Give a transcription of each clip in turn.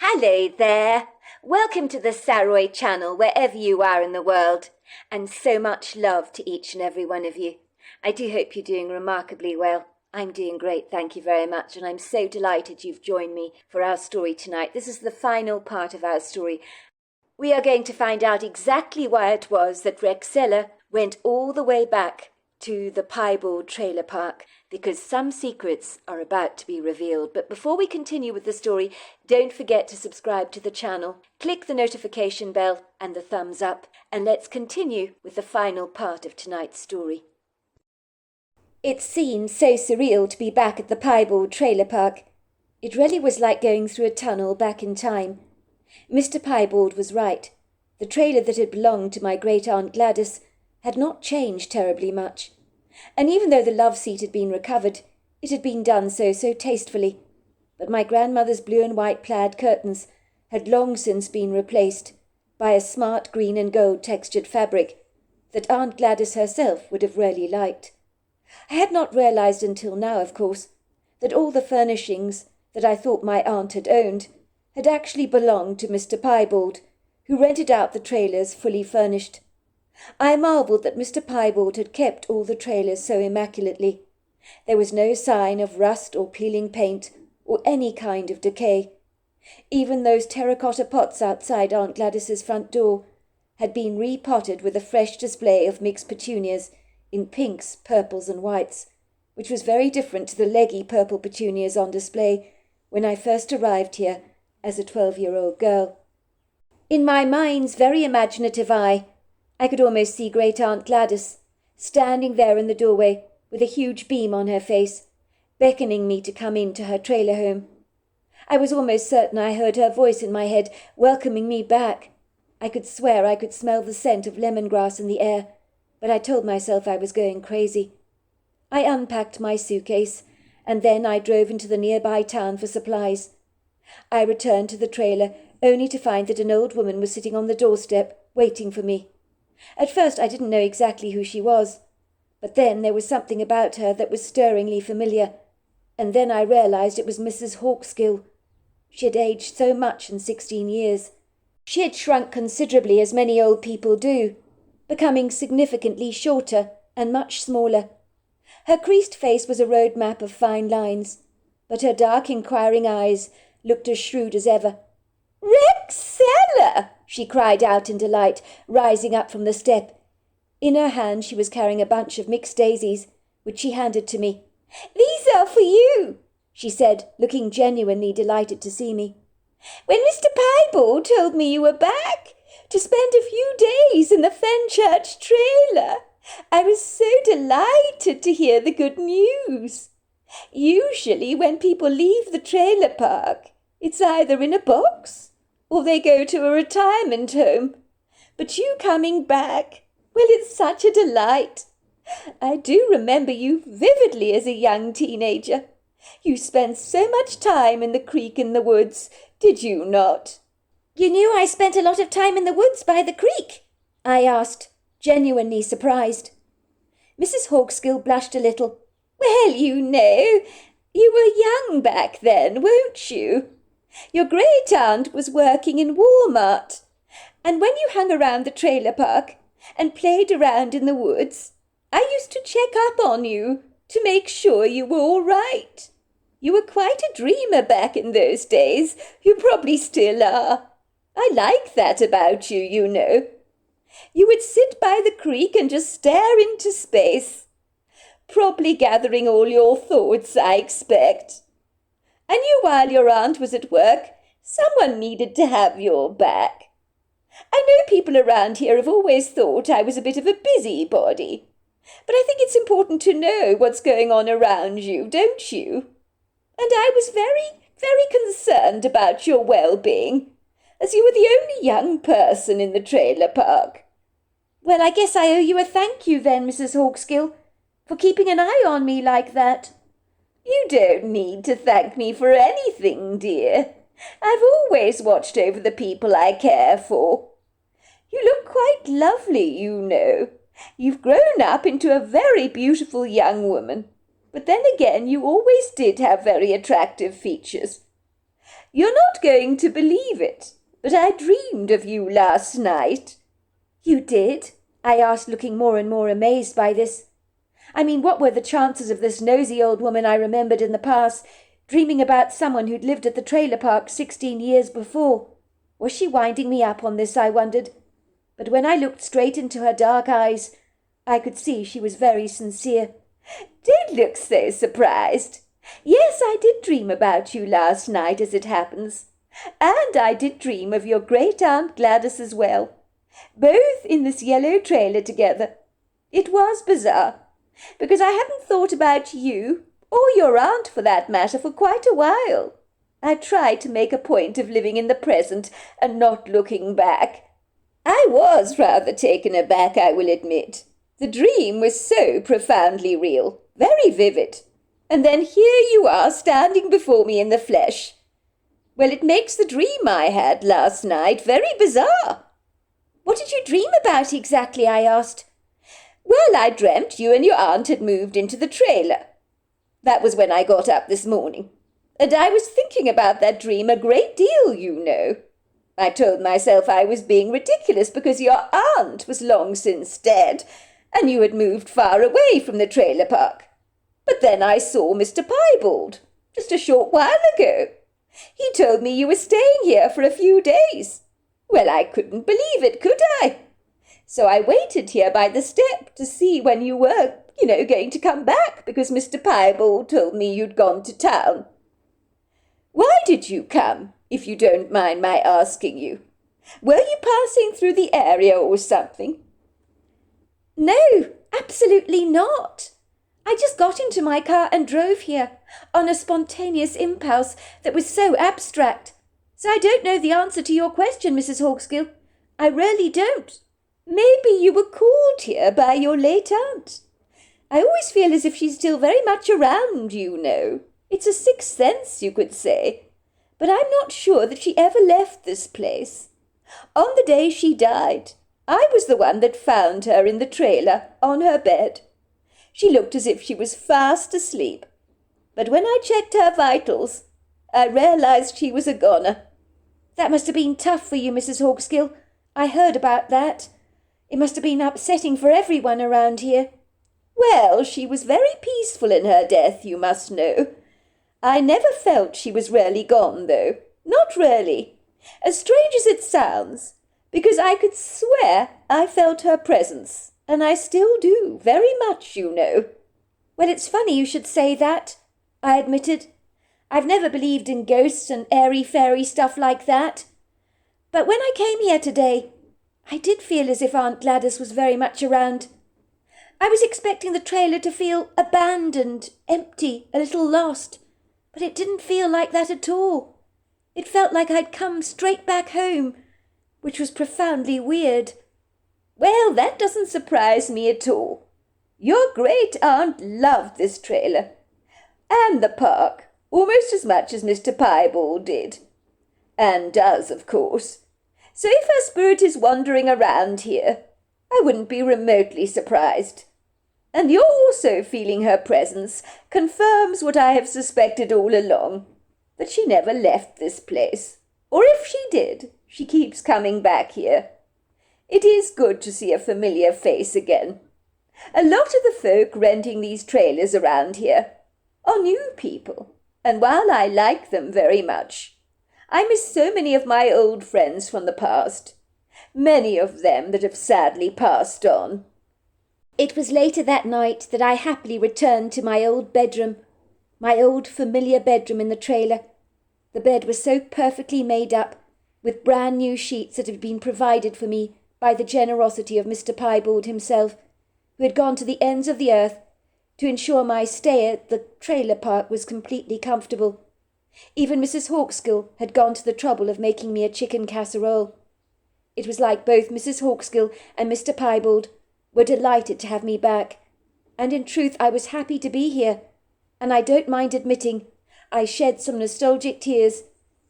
Hello there. Welcome to the Saroy channel wherever you are in the world, and so much love to each and every one of you. I do hope you're doing remarkably well. I'm doing great, thank you very much, and I'm so delighted you've joined me for our story tonight. This is the final part of our story. We are going to find out exactly why it was that Rexella went all the way back to the Piebald trailer park, because some secrets are about to be revealed. But before we continue with the story, don't forget to subscribe to the channel, click the notification bell and the thumbs up, and let's continue with the final part of tonight's story. It seemed so surreal to be back at the Piebald trailer park. It really was like going through a tunnel back in time. Mr. Piebald was right. The trailer that had belonged to my great-aunt Gladys had not changed terribly much. And even though the love seat had been recovered, it had been done so tastefully. But my grandmother's blue and white plaid curtains had long since been replaced by a smart green and gold textured fabric that Aunt Gladys herself would have really liked. I had not realized until now, of course, that all the furnishings that I thought my aunt had owned had actually belonged to Mr. Piebald, who rented out the trailers fully furnished. I marvelled that Mr. Piebald had kept all the trailers so immaculately. There was no sign of rust or peeling paint or any kind of decay. Even those terracotta pots outside Aunt Gladys's front door had been repotted with a fresh display of mixed petunias in pinks, purples and whites, which was very different to the leggy purple petunias on display when I first arrived here as a 12-year-old girl. In my mind's very imaginative eye, I could almost see Great-Aunt Gladys, standing there in the doorway with a huge beam on her face, beckoning me to come into her trailer home. I was almost certain I heard her voice in my head, welcoming me back. I could swear I could smell the scent of lemongrass in the air, but I told myself I was going crazy. I unpacked my suitcase, and then I drove into the nearby town for supplies. I returned to the trailer, only to find that an old woman was sitting on the doorstep, waiting for me. At first I didn't know exactly who she was, but then there was something about her that was stirringly familiar, and then I realized it was Mrs. Hawkskill. She had aged so much in 16 years. She had shrunk considerably, as many old people do, becoming significantly shorter and much smaller. Her creased face was a road map of fine lines, but her dark inquiring eyes looked as shrewd as ever. "Rexella!" she cried out in delight, rising up from the step. In her hand she was carrying a bunch of mixed daisies, which she handed to me. "These are for you," she said, looking genuinely delighted to see me. "When Mr. Piebald told me you were back to spend a few days in the Fenchurch trailer, I was so delighted to hear the good news. Usually when people leave the trailer park, it's either in a box or they go to a retirement home. But you coming back, well, it's such a delight. I do remember you vividly as a young teenager. You spent so much time in the creek in the woods, did you not?" "You knew I spent a lot of time in the woods by the creek?" I asked, genuinely surprised. Mrs. Hawkskill blushed a little. "Well, you know, you were young back then, weren't you? Your great-aunt was working in Walmart, and when you hung around the trailer park and played around in the woods, I used to check up on you to make sure you were all right. You were quite a dreamer back in those days. You probably still are. I like that about you, you know. You would sit by the creek and just stare into space, probably gathering all your thoughts, I expect. I knew while your aunt was at work, someone needed to have your back. I know people around here have always thought I was a bit of a busybody, but I think it's important to know what's going on around you, don't you? And I was very, very concerned about your well-being, as you were the only young person in the trailer park." "Well, I guess I owe you a thank you then, Mrs. Hawkskill, for keeping an eye on me like that." "You don't need to thank me for anything, dear. I've always watched over the people I care for. You look quite lovely, you know. You've grown up into a very beautiful young woman, but then again you always did have very attractive features. You're not going to believe it, but I dreamed of you last night." "You did?" I asked, looking more and more amazed by this. I mean, what were the chances of this nosy old woman I remembered in the past dreaming about someone who'd lived at the trailer park 16 years before? Was she winding me up on this, I wondered? But when I looked straight into her dark eyes, I could see she was very sincere. "Don't look so surprised. Yes, I did dream about you last night, as it happens. And I did dream of your great-aunt Gladys as well, both in this yellow trailer together. It was bizarre, because I hadn't thought about you, or your aunt for that matter, for quite a while. I tried to make a point of living in the present and not looking back. I was rather taken aback, I will admit. The dream was so profoundly real, very vivid. And then here you are standing before me in the flesh. Well, it makes the dream I had last night very bizarre." "What did you dream about exactly?" I asked. "Well, I dreamt you and your aunt had moved into the trailer. That was when I got up this morning. And I was thinking about that dream a great deal, you know. I told myself I was being ridiculous because your aunt was long since dead, and you had moved far away from the trailer park. But then I saw Mr. Piebald just a short while ago. He told me you were staying here for a few days. Well, I couldn't believe it, could I? So I waited here by the step to see when you were, going to come back, because Mr. Piebald told me you'd gone to town. Why did you come, if you don't mind my asking you? Were you passing through the area or something?" "No, absolutely not. I just got into my car and drove here on a spontaneous impulse that was so abstract. So I don't know the answer to your question, Mrs. Hawkesgill. I really don't." "Maybe you were called here by your late aunt. I always feel as if she's still very much around, you know. It's a sixth sense, you could say. But I'm not sure that she ever left this place. On the day she died, I was the one that found her in the trailer on her bed. She looked as if she was fast asleep. But when I checked her vitals, I realized she was a goner." "That must have been tough for you, Mrs. Hawkesgill. I heard about that. It must have been upsetting for everyone around here." "Well, she was very peaceful in her death, you must know. I never felt she was really gone, though. Not really. As strange as it sounds, because I could swear I felt her presence, and I still do, very much, you know." "Well, it's funny you should say that," I admitted. "I've never believed in ghosts and airy-fairy stuff like that. But when I came here today, I did feel as if Aunt Gladys was very much around. I was expecting the trailer to feel abandoned, empty, a little lost, but it didn't feel like that at all. It felt like I'd come straight back home, which was profoundly weird." "Well, that doesn't surprise me at all. Your great-aunt loved this trailer, and the park, almost as much as Mr. Piebald did. And does, of course. So if her spirit is wandering around here, I wouldn't be remotely surprised. And your also feeling her presence confirms what I have suspected all along, that she never left this place. Or if she did, she keeps coming back here. It is good to see a familiar face again. A lot of the folk renting these trailers around here are new people, and while I like them very much, I miss so many of my old friends from the past, many of them that have sadly passed on." It was later that night that I happily returned to my old bedroom, my old familiar bedroom in the trailer. The bed was so perfectly made up, with brand new sheets that had been provided for me by the generosity of Mr. Piebald himself, who had gone to the ends of the earth to ensure my stay at the trailer park was completely comfortable. Even Mrs. Hawkesgill had gone to the trouble of making me a chicken casserole. It was like both Mrs. Hawkesgill and Mr. Piebald were delighted to have me back, and in truth I was happy to be here, and I don't mind admitting I shed some nostalgic tears,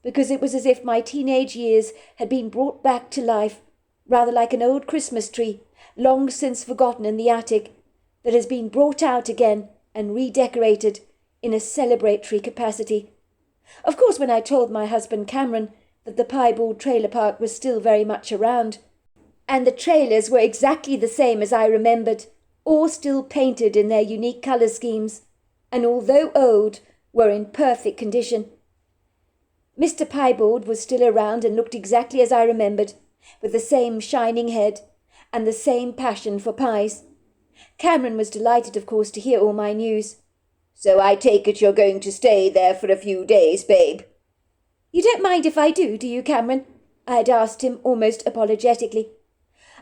because it was as if my teenage years had been brought back to life, rather like an old Christmas tree, long since forgotten in the attic, that has been brought out again and redecorated in a celebratory capacity. Of course, when I told my husband Cameron that the Piebald trailer park was still very much around, and the trailers were exactly the same as I remembered, all still painted in their unique colour schemes, and although old, were in perfect condition. Mr. Piebald was still around and looked exactly as I remembered, with the same shining head and the same passion for pies. Cameron was delighted, of course, to hear all my news. "So I take it you're going to stay there for a few days, babe?" "You don't mind if I do you, Cameron?" I had asked him almost apologetically.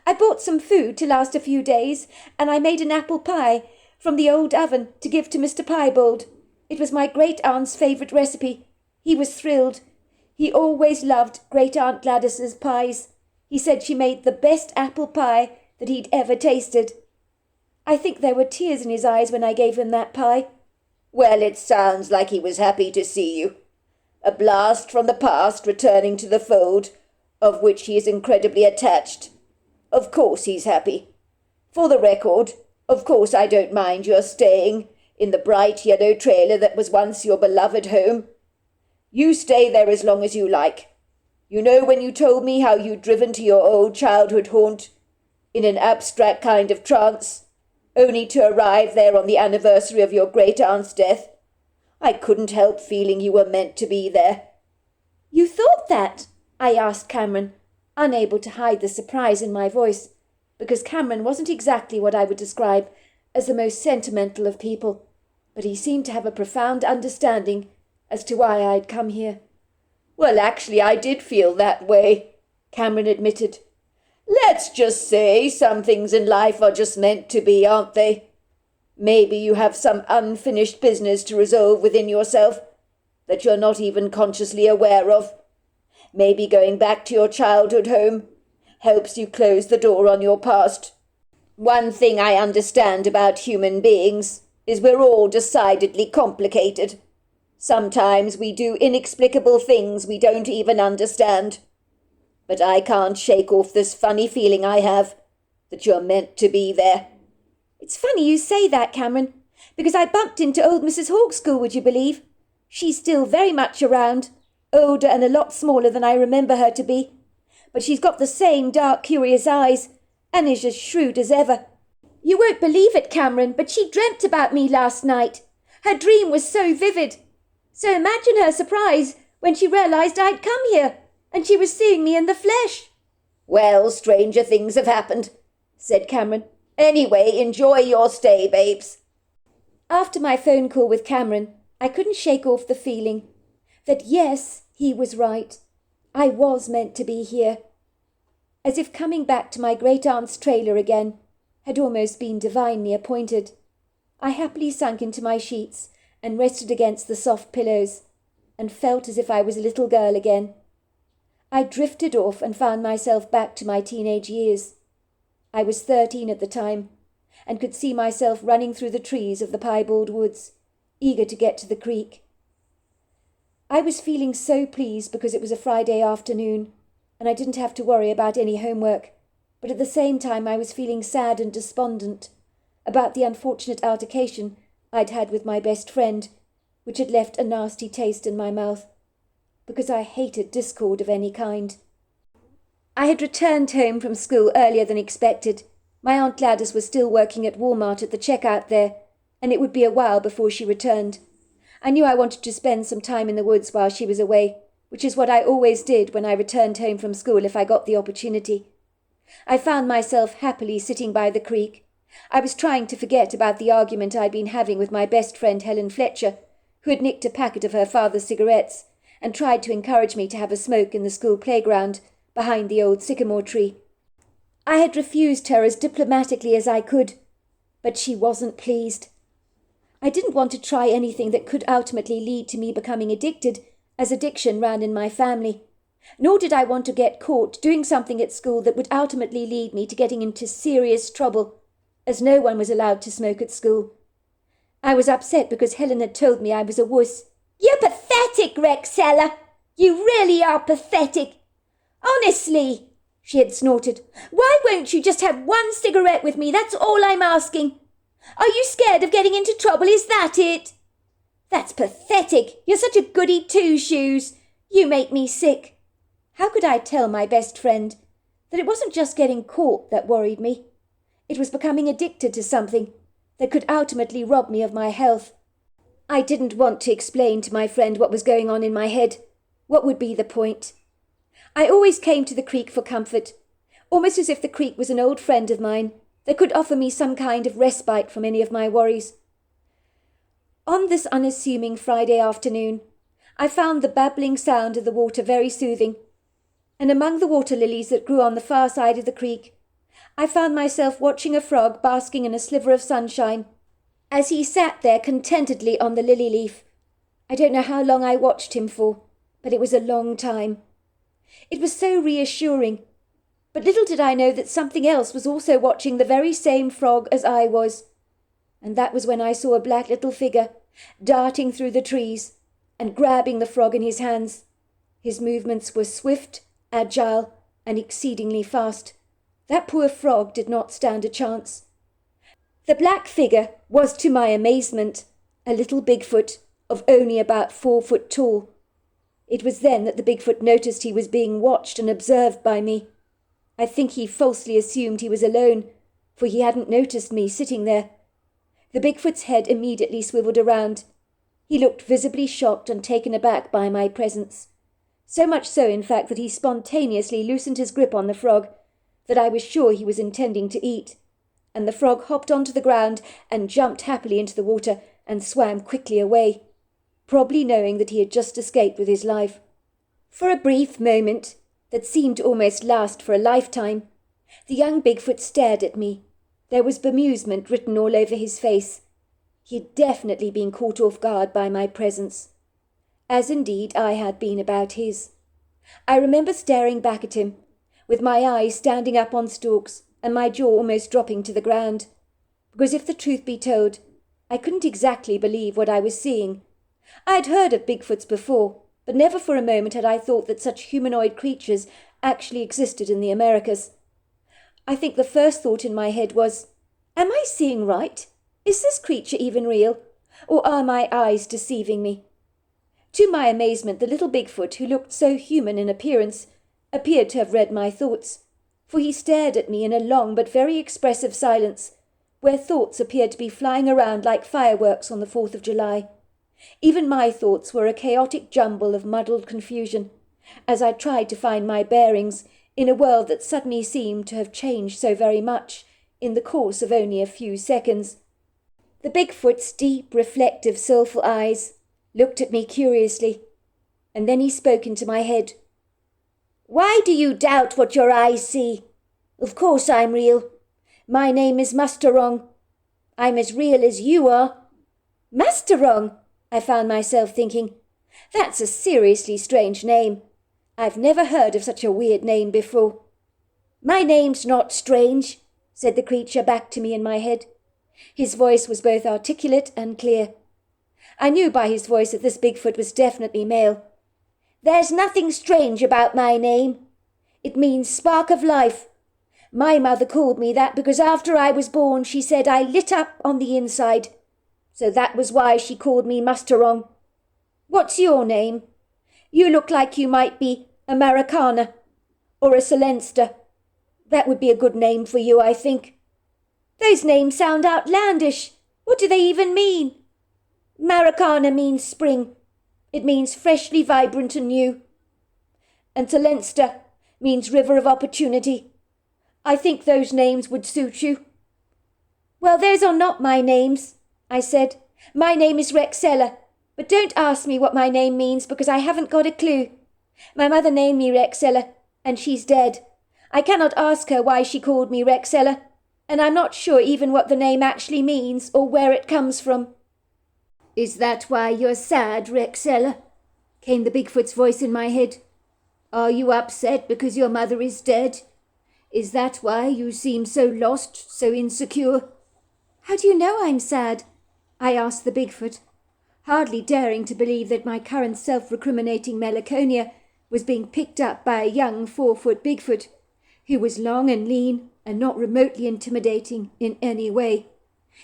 "I bought some food to last a few days, and I made an apple pie from the old oven to give to Mr. Piebald. It was my great-aunt's favourite recipe. He was thrilled. He always loved Great-aunt Gladys's pies. He said she made the best apple pie that he'd ever tasted." I think there were tears in his eyes when I gave him that pie. "Well, it sounds like he was happy to see you. A blast from the past returning to the fold, of which he is incredibly attached. Of course he's happy. For the record, of course I don't mind your staying in the bright yellow trailer that was once your beloved home. You stay there as long as you like. You know when you told me how you'd driven to your old childhood haunt in an abstract kind of trance, only to arrive there on the anniversary of your great-aunt's death? I couldn't help feeling you were meant to be there." "You thought that?" I asked Cameron, unable to hide the surprise in my voice, because Cameron wasn't exactly what I would describe as the most sentimental of people, but he seemed to have a profound understanding as to why I'd come here. "Well, actually, I did feel that way," Cameron admitted. "Let's just say some things in life are just meant to be, aren't they? Maybe you have some unfinished business to resolve within yourself that you're not even consciously aware of. Maybe going back to your childhood home helps you close the door on your past. One thing I understand about human beings is we're all decidedly complicated. Sometimes we do inexplicable things we don't even understand. But I can't shake off this funny feeling I have that you're meant to be there." "It's funny you say that, Cameron, because I bumped into old Mrs. Hawkschool, would you believe? She's still very much around, older and a lot smaller than I remember her to be. But she's got the same dark, curious eyes, and is as shrewd as ever. You won't believe it, Cameron, but she dreamt about me last night. Her dream was so vivid. So imagine her surprise when she realised I'd come here, and she was seeing me in the flesh." "Well, stranger things have happened," said Cameron. "Anyway, enjoy your stay, babes." After my phone call with Cameron, I couldn't shake off the feeling that yes, he was right. I was meant to be here. As if coming back to my great-aunt's trailer again had almost been divinely appointed. I happily sunk into my sheets and rested against the soft pillows, and felt as if I was a little girl again. I drifted off and found myself back to my teenage years. I was 13 at the time, and could see myself running through the trees of the Piebald woods, eager to get to the creek. I was feeling so pleased because it was a Friday afternoon, and I didn't have to worry about any homework, but at the same time I was feeling sad and despondent about the unfortunate altercation I'd had with my best friend, which had left a nasty taste in my mouth, because I hated discord of any kind. I had returned home from school earlier than expected. My Aunt Gladys was still working at Walmart at the checkout there, and it would be a while before she returned. I knew I wanted to spend some time in the woods while she was away, which is what I always did when I returned home from school if I got the opportunity. I found myself happily sitting by the creek. I was trying to forget about the argument I'd been having with my best friend Helen Fletcher, who had nicked a packet of her father's cigarettes and tried to encourage me to have a smoke in the school playground behind the old sycamore tree. I had refused her as diplomatically as I could, but she wasn't pleased. I didn't want to try anything that could ultimately lead to me becoming addicted, as addiction ran in my family. Nor did I want to get caught doing something at school that would ultimately lead me to getting into serious trouble, as no one was allowed to smoke at school. I was upset because Helen had told me I was a wuss. "You're pathetic, Rexella. You really are pathetic. Honestly," she had snorted. "Why won't you just have one cigarette with me? That's all I'm asking. Are you scared of getting into trouble? Is that it?" That's pathetic. You're such a goody two-shoes. You make me sick. How could I tell my best friend that it wasn't just getting caught that worried me? It was becoming addicted to something that could ultimately rob me of my health. I didn't want to explain to my friend what was going on in my head. What would be the point? I always came to the creek for comfort, almost as if the creek was an old friend of mine that could offer me some kind of respite from any of my worries. On this unassuming Friday afternoon, I found the babbling sound of the water very soothing, and among the water lilies that grew on the far side of the creek, I found myself watching a frog basking in a sliver of sunshine, as he sat there contentedly on the lily leaf. I don't know how long I watched him for, but it was a long time. It was so reassuring, but little did I know that something else was also watching the very same frog as I was, and that was when I saw a black little figure darting through the trees and grabbing the frog in his hands. His movements were swift, agile, and exceedingly fast. That poor frog did not stand a chance. The black figure was, to my amazement, a little Bigfoot of only about 4 foot tall. It was then that the Bigfoot noticed he was being watched and observed by me. I think he falsely assumed he was alone, for he hadn't noticed me sitting there. The Bigfoot's head immediately swiveled around. He looked visibly shocked and taken aback by my presence. So much so, in fact, that he spontaneously loosened his grip on the frog, that I was sure he was intending to eat, and the frog hopped onto the ground and jumped happily into the water and swam quickly away, probably knowing that he had just escaped with his life. For a brief moment, that seemed to almost last for a lifetime, the young Bigfoot stared at me. There was bemusement written all over his face. He had definitely been caught off guard by my presence, as indeed I had been about his. I remember staring back at him, with my eyes standing up on stalks and my jaw almost dropping to the ground, because if the truth be told, I couldn't exactly believe what I was seeing. I had heard of Bigfoots before, but never for a moment had I thought that such humanoid creatures actually existed in the Americas. I think the first thought in my head was, am I seeing right? Is this creature even real? Or are my eyes deceiving me? To my amazement, the little Bigfoot, who looked so human in appearance, appeared to have read my thoughts, for he stared at me in a long but very expressive silence, where thoughts appeared to be flying around like fireworks on the 4th of July. Even my thoughts were a chaotic jumble of muddled confusion, as I tried to find my bearings in a world that suddenly seemed to have changed so very much in the course of only a few seconds. The Bigfoot's deep, reflective, soulful eyes looked at me curiously, and then he spoke into my head. Why do you doubt what your eyes see? Of course I'm real. My name is Musterong. I'm as real as you are. Musterong, I found myself thinking. That's a seriously strange name. I've never heard of such a weird name before. My name's not strange, said the creature back to me in my head. His voice was both articulate and clear. I knew by his voice that this Bigfoot was definitely male. There's nothing strange about my name. It means spark of life. My mother called me that because after I was born she said I lit up on the inside. So that was why she called me Musterong. What's your name? You look like you might be Americana or a Solenster. That would be a good name for you, I think. Those names sound outlandish. What do they even mean? Americana means spring. It means freshly vibrant and new. And Solenster means river of opportunity. I think those names would suit you. Well, those are not my names, I said. My name is Rexella, but don't ask me what my name means because I haven't got a clue. My mother named me Rexella, and she's dead. I cannot ask her why she called me Rexella, and I'm not sure even what the name actually means or where it comes from. Is that why you're sad, Rexella? Came the Bigfoot's voice in my head. Are you upset because your mother is dead? Is that why you seem so lost, so insecure? How do you know I'm sad? I asked the Bigfoot, hardly daring to believe that my current self-recriminating melancholia was being picked up by a young 4-foot Bigfoot, who was long and lean and not remotely intimidating in any way.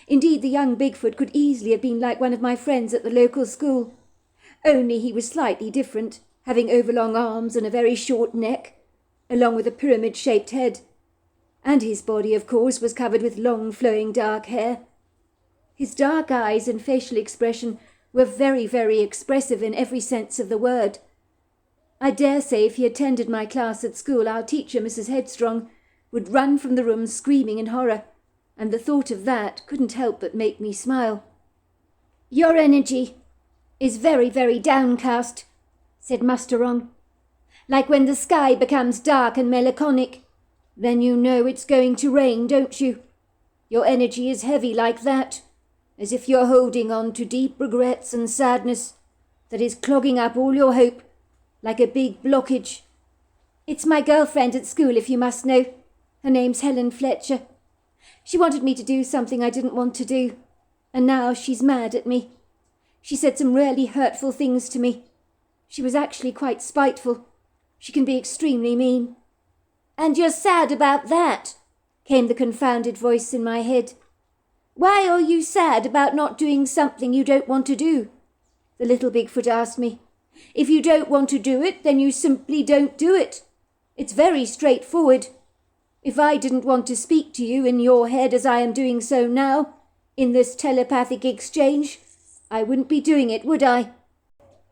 Indeed, the young Bigfoot could easily have been like one of my friends at the local school. Only he was slightly different, having overlong arms and a very short neck, along with a pyramid-shaped head. And his body, of course, was covered with long flowing dark hair. His dark eyes and facial expression were very, very expressive in every sense of the word. I dare say if he attended my class at school, our teacher, Mrs. Headstrong, would run from the room screaming in horror, and the thought of that couldn't help but make me smile. "Your energy is very, very downcast," said Master Wrong. "Like when the sky becomes dark and melancholic. Then you know it's going to rain, don't you? Your energy is heavy like that, as if you're holding on to deep regrets and sadness that is clogging up all your hope, like a big blockage. It's my girlfriend at school, if you must know. Her name's Helen Fletcher. She wanted me to do something I didn't want to do, and now she's mad at me. She said some really hurtful things to me. She was actually quite spiteful. She can be extremely mean." "And you're sad about that?" came the confounded voice in my head. "Why are you sad about not doing something you don't want to do?" the little Bigfoot asked me. "If you don't want to do it, then you simply don't do it. It's very straightforward. If I didn't want to speak to you in your head as I am doing so now, in this telepathic exchange, I wouldn't be doing it, would I?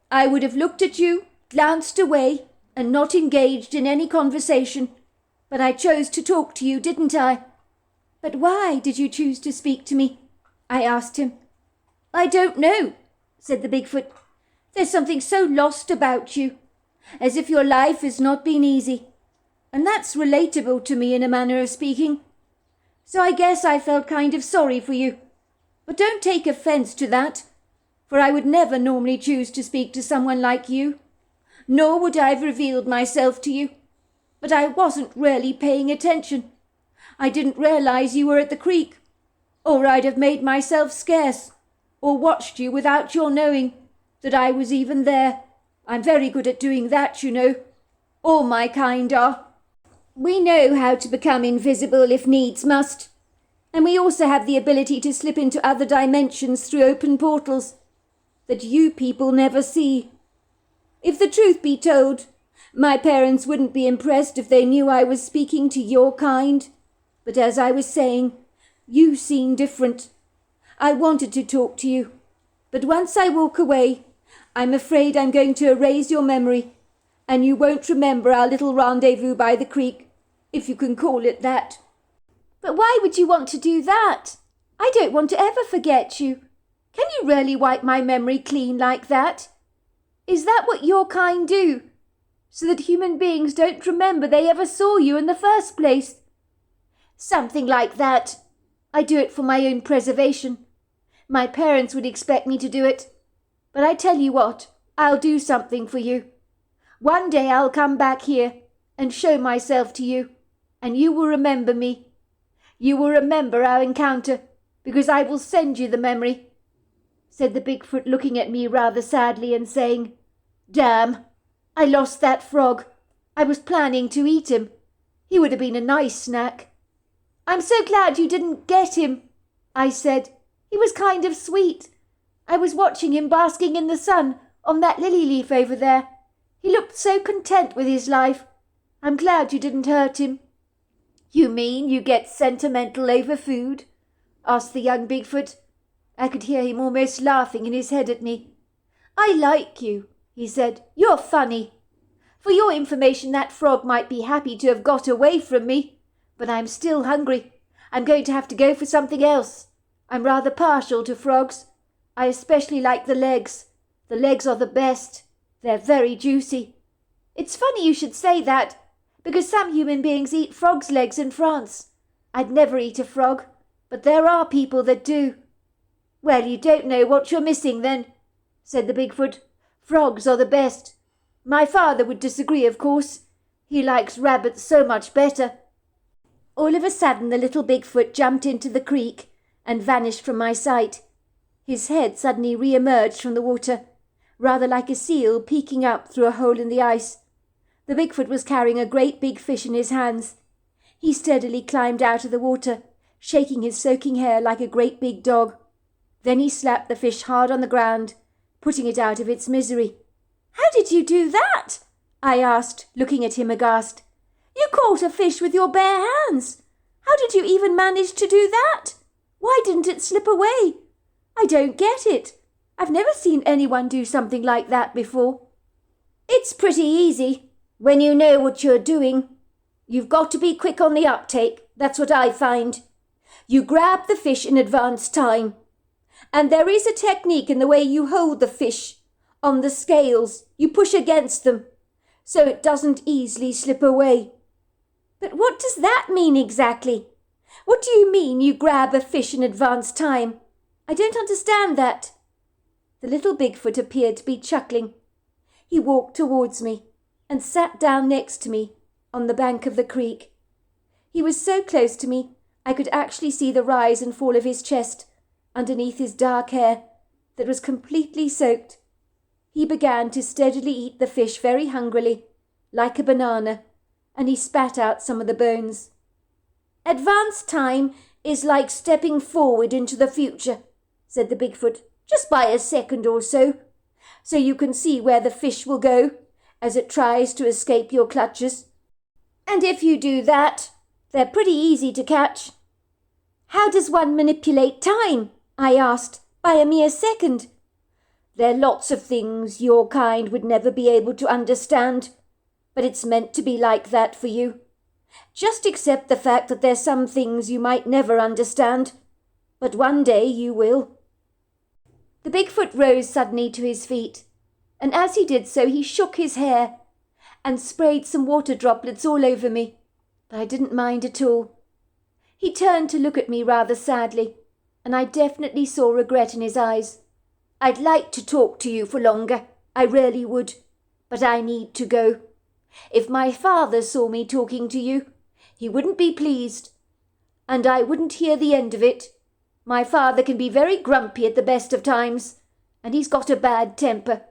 I would have looked at you, glanced away, and not engaged in any conversation. But I chose to talk to you, didn't I?" "But why did you choose to speak to me?" I asked him. "I don't know," said the Bigfoot. "There's something so lost about you, as if your life has not been easy. And that's relatable to me in a manner of speaking. So I guess I felt kind of sorry for you. But don't take offence to that, for I would never normally choose to speak to someone like you, nor would I have revealed myself to you. But I wasn't really paying attention. I didn't realize you were at the creek, or I'd have made myself scarce, or watched you without your knowing that I was even there. I'm very good at doing that, you know. All my kind are. We know how to become invisible if needs must, and we also have the ability to slip into other dimensions through open portals that you people never see. If the truth be told, my parents wouldn't be impressed if they knew I was speaking to your kind. But as I was saying, you seem different. I wanted to talk to you, but once I walk away, I'm afraid I'm going to erase your memory, and you won't remember our little rendezvous by the creek, if you can call it that." "But why would you want to do that? I don't want to ever forget you. Can you really wipe my memory clean like that? Is that what your kind do, so that human beings don't remember they ever saw you in the first place?" "Something like that. I do it for my own preservation. My parents would expect me to do it. But I tell you what, I'll do something for you. One day I'll come back here and show myself to you, and you will remember me. You will remember our encounter, because I will send you the memory," said the Bigfoot, looking at me rather sadly and saying, "Damn, I lost that frog. I was planning to eat him. He would have been a nice snack." "I'm so glad you didn't get him," I said. "He was kind of sweet. I was watching him basking in the sun on that lily leaf over there. He looked so content with his life. I'm glad you didn't hurt him." "You mean you get sentimental over food?" asked the young Bigfoot. I could hear him almost laughing in his head at me. "I like you," he said. "You're funny. For your information, that frog might be happy to have got away from me, but I'm still hungry. I'm going to have to go for something else. I'm rather partial to frogs. I especially like the legs. The legs are the best. They're very juicy. It's funny you should say that, because some human beings eat frogs' legs in France. I'd never eat a frog, but there are people that do." "Well, you don't know what you're missing then," said the Bigfoot. "Frogs are the best. My father would disagree, of course. He likes rabbits so much better." All of a sudden the little Bigfoot jumped into the creek and vanished from my sight. His head suddenly re-emerged from the water, rather like a seal peeking up through a hole in the ice. The Bigfoot was carrying a great big fish in his hands. He steadily climbed out of the water, shaking his soaking hair like a great big dog. Then he slapped the fish hard on the ground, putting it out of its misery. "How did you do that?" I asked, looking at him aghast. "You caught a fish with your bare hands. How did you even manage to do that? Why didn't it slip away? I don't get it. I've never seen anyone do something like that before." "It's pretty easy when you know what you're doing. You've got to be quick on the uptake, that's what I find. You grab the fish in advance time. And there is a technique in the way you hold the fish on the scales. You push against them so it doesn't easily slip away." "But what does that mean exactly? What do you mean you grab a fish in advance time? I don't understand that." The little Bigfoot appeared to be chuckling. He walked towards me and sat down next to me on the bank of the creek. He was so close to me I could actually see the rise and fall of his chest underneath his dark hair that was completely soaked. He began to steadily eat the fish very hungrily, like a banana, and he spat out some of the bones. "Advance time is like stepping forward into the future," said the Bigfoot, "just by a second or so. So you can see where the fish will go as it tries to escape your clutches. And if you do that, they're pretty easy to catch." "How does one manipulate time?" I asked. "By a mere second?" "There are lots of things your kind would never be able to understand, but it's meant to be like that for you. Just accept the fact that there's some things you might never understand, but one day you will." The Bigfoot rose suddenly to his feet, and as he did so he shook his hair and sprayed some water droplets all over me, but I didn't mind at all. He turned to look at me rather sadly, and I definitely saw regret in his eyes. "I'd like to talk to you for longer, I really would, but I need to go. If my father saw me talking to you, he wouldn't be pleased, and I wouldn't hear the end of it. My father can be very grumpy at the best of times, and he's got a bad temper.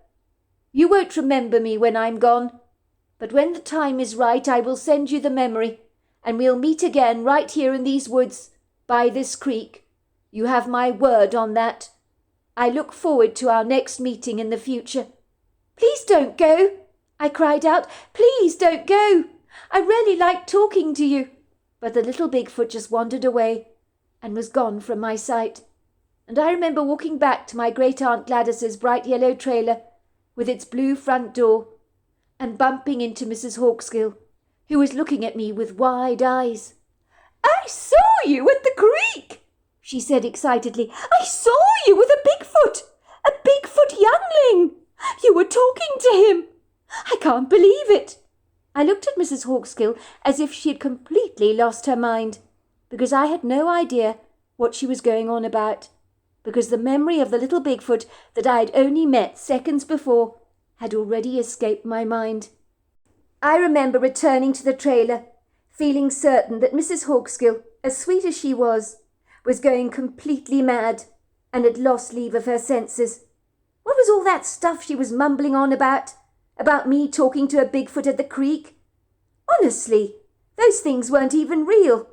You won't remember me when I'm gone, but when the time is right I will send you the memory, and we'll meet again right here in these woods, by this creek. You have my word on that. I look forward to our next meeting in the future." "Please don't go," I cried out. "Please don't go. I really like talking to you." But the little Bigfoot just wandered away and was gone from my sight. And I remember walking back to my great-aunt Gladys's bright yellow trailer with its blue front door and bumping into Mrs. Hawkesgill, who was looking at me with wide eyes. "I saw you at the creek," she said excitedly. "I saw you with a Bigfoot youngling. You were talking to him. I can't believe it." I looked at Mrs. Hawkesgill as if she had completely lost her mind, because I had no idea what she was going on about, because the memory of the little Bigfoot that I had only met seconds before had already escaped my mind. I remember returning to the trailer, feeling certain that Mrs. Hawkesgill, as sweet as she was going completely mad and had lost leave of her senses. What was all that stuff she was mumbling on about me talking to a Bigfoot at the creek? Honestly, those things weren't even real.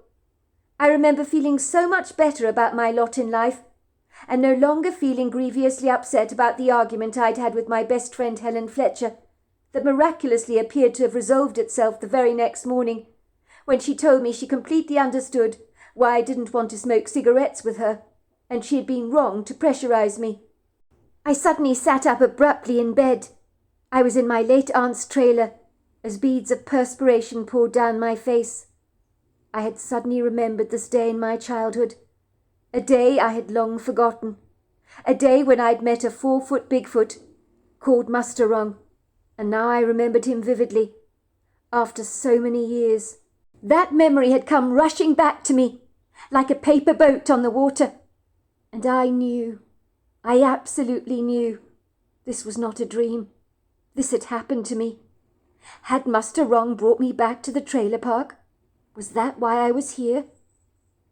I remember feeling so much better about my lot in life, and no longer feeling grievously upset about the argument I'd had with my best friend Helen Fletcher, that miraculously appeared to have resolved itself the very next morning, when she told me she completely understood why I didn't want to smoke cigarettes with her, and she had been wrong to pressurize me. I suddenly sat up abruptly in bed. I was in my late aunt's trailer, as beads of perspiration poured down my face. I had suddenly remembered this day in my childhood, a day I had long forgotten, a day when I'd met a 4-foot Bigfoot called Musterong, and now I remembered him vividly, after so many years. That memory had come rushing back to me, like a paper boat on the water, and I absolutely knew, this was not a dream. This had happened to me. Had Musterong brought me back to the trailer park? Was that why I was here?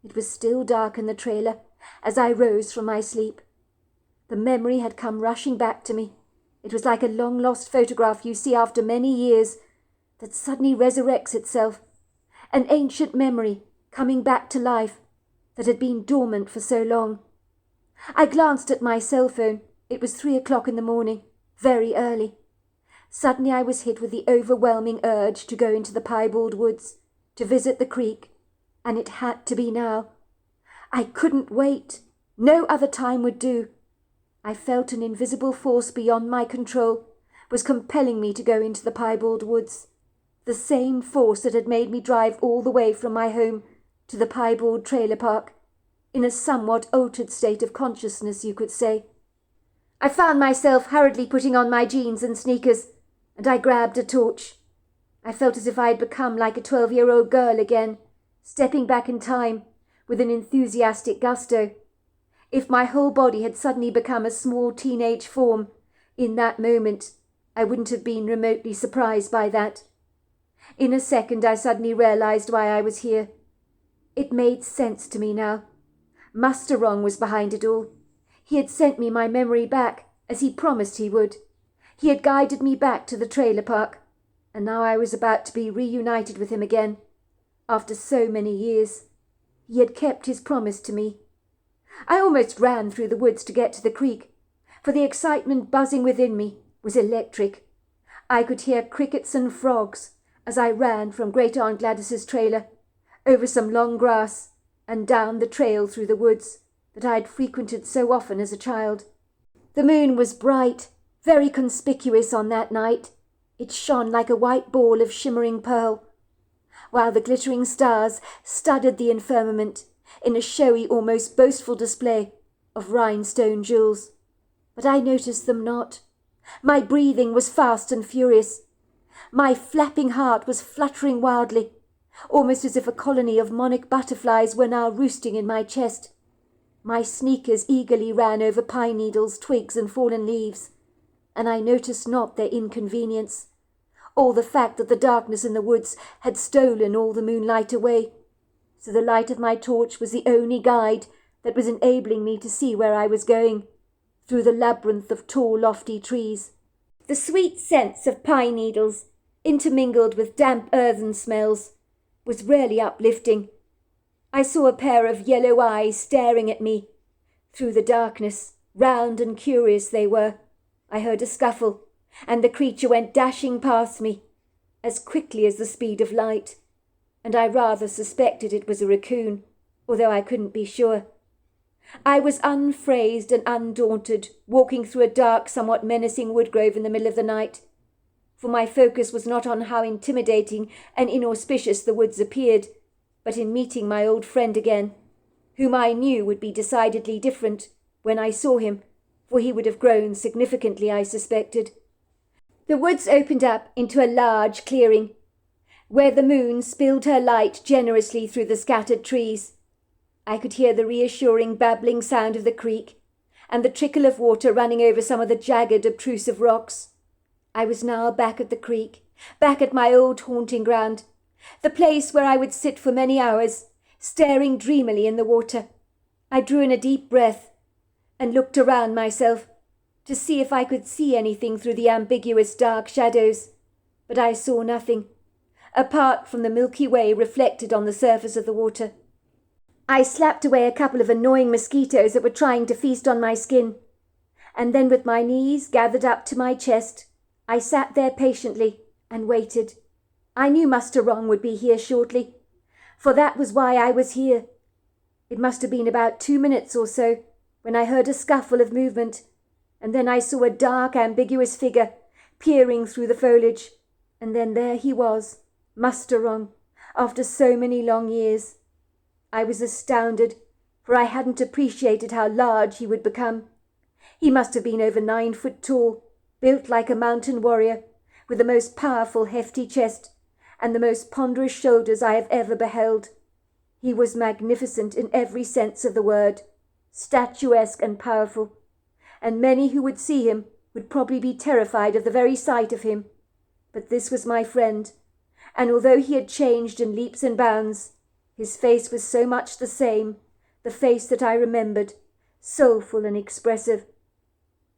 It was still dark in the trailer as I rose from my sleep. The memory had come rushing back to me. It was like a long-lost photograph you see after many years that suddenly resurrects itself, an ancient memory coming back to life, that had been dormant for so long. I glanced at my cell phone. It was 3 o'clock in the morning, very early. Suddenly I was hit with the overwhelming urge to go into the piebald woods, to visit the creek, and it had to be now. I couldn't wait. No other time would do. I felt an invisible force beyond my control was compelling me to go into the piebald woods. The same force that had made me drive all the way from my home to the piebald trailer park, in a somewhat altered state of consciousness, you could say. I found myself hurriedly putting on my jeans and sneakers, and I grabbed a torch. I felt as if I had become like a 12-year-old girl again, stepping back in time with an enthusiastic gusto. If my whole body had suddenly become a small teenage form, in that moment, I wouldn't have been remotely surprised by that. In a second, I suddenly realized why I was here. It made sense to me now. Master Wrong was behind it all. He had sent me my memory back, as he promised he would. He had guided me back to the trailer park, and now I was about to be reunited with him again. After so many years, he had kept his promise to me. I almost ran through the woods to get to the creek, for the excitement buzzing within me was electric. I could hear crickets and frogs as I ran from Great Aunt Gladys's trailer, over some long grass, and down the trail through the woods that I had frequented so often as a child. The moon was bright, very conspicuous on that night. It shone like a white ball of shimmering pearl, while the glittering stars studded the firmament in a showy, almost boastful display of rhinestone jewels. But I noticed them not. My breathing was fast and furious. My flapping heart was fluttering wildly, almost as if a colony of monarch butterflies were now roosting in my chest. My sneakers eagerly ran over pine needles, twigs, and fallen leaves, and I noticed not their inconvenience, or the fact that the darkness in the woods had stolen all the moonlight away, so the light of my torch was the only guide that was enabling me to see where I was going, through the labyrinth of tall, lofty trees. The sweet scents of pine needles, intermingled with damp earthen smells, was really uplifting. I saw a pair of yellow eyes staring at me through the darkness. Round and curious they were. I heard a scuffle, and the creature went dashing past me, as quickly as the speed of light, and I rather suspected it was a raccoon, although I couldn't be sure. I was unfazed and undaunted, walking through a dark, somewhat menacing woodgrove in the middle of the night, for my focus was not on how intimidating and inauspicious the woods appeared, but in meeting my old friend again, whom I knew would be decidedly different when I saw him, for he would have grown significantly, I suspected. The woods opened up into a large clearing, where the moon spilled her light generously through the scattered trees. I could hear the reassuring babbling sound of the creek, and the trickle of water running over some of the jagged, obtrusive rocks. I was now back at the creek, back at my old haunting ground, the place where I would sit for many hours, staring dreamily in the water. I drew in a deep breath and looked around myself to see if I could see anything through the ambiguous dark shadows, but I saw nothing, apart from the Milky Way reflected on the surface of the water. I slapped away a couple of annoying mosquitoes that were trying to feast on my skin, and then with my knees gathered up to my chest, I sat there patiently and waited. I knew Master Wrong would be here shortly, for that was why I was here. It must have been about 2 minutes or so when I heard a scuffle of movement, and then I saw a dark, ambiguous figure peering through the foliage, and then there he was, Master Wrong, after so many long years. I was astounded, for I hadn't appreciated how large he would become. He must have been over 9 foot tall, built like a mountain warrior, with the most powerful, hefty chest, and the most ponderous shoulders I have ever beheld. He was magnificent in every sense of the word, statuesque and powerful, and many who would see him would probably be terrified of the very sight of him. But this was my friend, and although he had changed in leaps and bounds, his face was so much the same, the face that I remembered, soulful and expressive.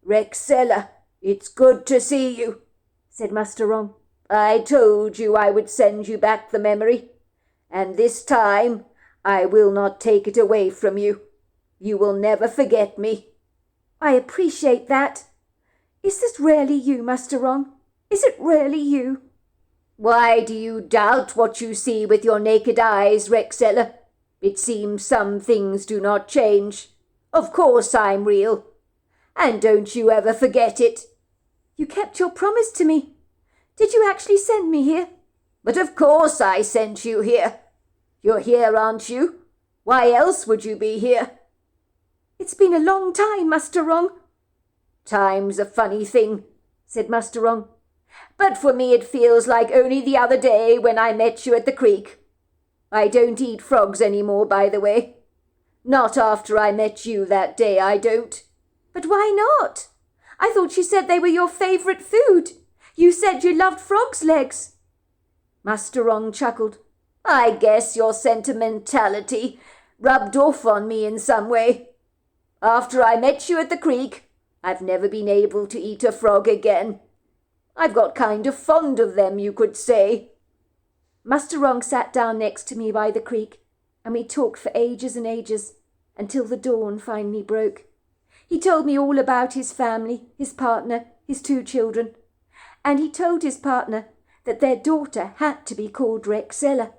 "Rexella, it's good to see you," said Master Wrong. "I told you I would send you back the memory, and this time I will not take it away from you. You will never forget me." "I appreciate that. Is this really you, Master Wrong? Is it really you?" "Why do you doubt what you see with your naked eyes, Rexella? It seems some things do not change. Of course I'm real. And don't you ever forget it." "You kept your promise to me. Did you actually send me here?" "But of course I sent you here. You're here, aren't you? Why else would you be here?" "It's been a long time, Master Wrong." "Time's a funny thing," said Master Wrong. "But for me it feels like only the other day when I met you at the creek. I don't eat frogs any more, by the way. Not after I met you that day, I don't." "But why not? I thought you said they were your favourite food. You said you loved frogs' legs." Master Wrong chuckled. "I guess your sentimentality rubbed off on me in some way. After I met you at the creek, I've never been able to eat a frog again. I've got kind of fond of them, you could say." Master Wrong sat down next to me by the creek, and we talked for ages and ages, until the dawn finally broke. He told me all about his family, his partner, his 2 children, and he told his partner that their daughter had to be called Rexella.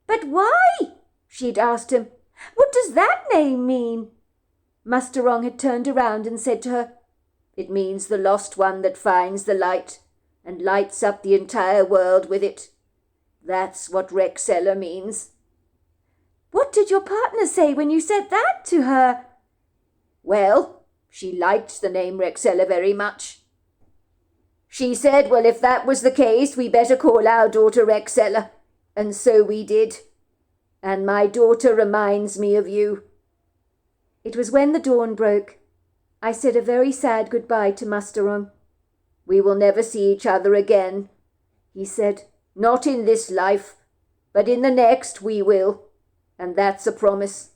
"But why?" she'd asked him. "What does that name mean?" Master Wrong had turned around and said to her, "It means the lost one that finds the light and lights up the entire world with it. That's what Rexella means." "What did your partner say when you said that to her?" "Well, she liked the name Rexella very much. She said, well, if that was the case, we better call our daughter Rexella. And so we did. And my daughter reminds me of you." It was when the dawn broke. I said a very sad goodbye to Master Wrong. "We will never see each other again," he said. "Not in this life, but in the next we will. And that's a promise."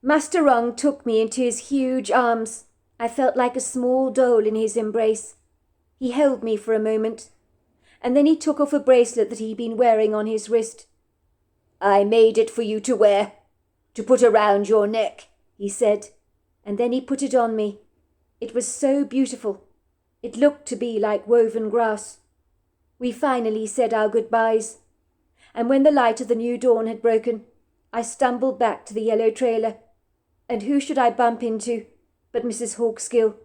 Master Wrong took me into his huge arms. I felt like a small doll in his embrace. He held me for a moment, and then he took off a bracelet that he'd been wearing on his wrist. "I made it for you to wear, to put around your neck," he said, and then he put it on me. It was so beautiful. It looked to be like woven grass. We finally said our goodbyes, and when the light of the new dawn had broken, I stumbled back to the yellow trailer, and who should I bump into but Mrs. Hawkskill.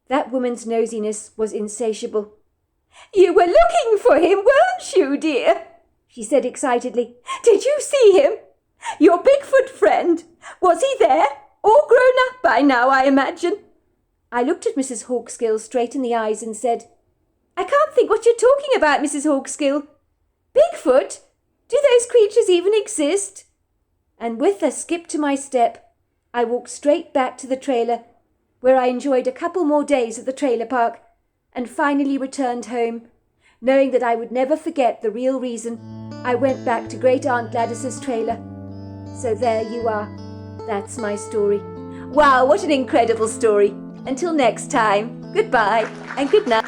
That woman's nosiness was insatiable. "You were looking for him, weren't you, dear?" she said excitedly. "Did you see him? Your Bigfoot friend? Was he there? All grown up by now, I imagine." I looked at Mrs. Hawkskill straight in the eyes and said, "I can't think what you're talking about, Mrs. Hawkskill. Bigfoot? Do those creatures even exist?" And with a skip to my step, I walked straight back to the trailer, where I enjoyed a couple more days at the trailer park, and finally returned home, knowing that I would never forget the real reason I went back to Great Aunt Gladys's trailer. So there you are. That's my story. Wow, what an incredible story. Until next time, goodbye and good night.